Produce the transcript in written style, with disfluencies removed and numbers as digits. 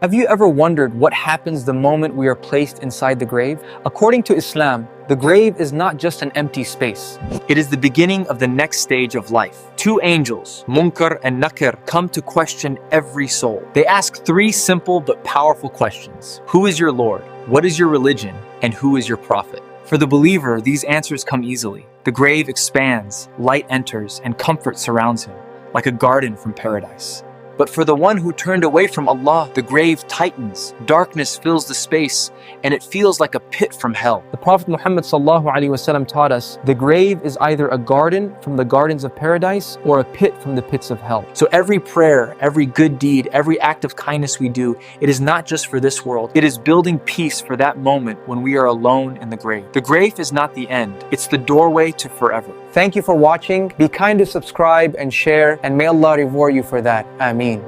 Have you ever wondered what happens the moment we are placed inside the grave? According to Islam, the grave is not just an empty space. It is the beginning of the next stage of life. Two angels, Munkar and Nakir, come to question every soul. They ask three simple but powerful questions. Who is your Lord? What is your religion? And who is your prophet? For the believer, these answers come easily. The grave expands, light enters, and comfort surrounds him, like a garden from paradise. But for the one who turned away from Allah, the grave tightens, darkness fills the space, and it feels like a pit from hell. The Prophet Muhammad ﷺ taught us, the grave is either a garden from the gardens of paradise or a pit from the pits of hell. So every prayer, every good deed, every act of kindness we do, it is not just for this world. It is building peace for that moment when we are alone in the grave. The grave is not the end. It's the doorway to forever. Thank you for watching. Be kind to subscribe and share, and may Allah reward you for that. Ameen.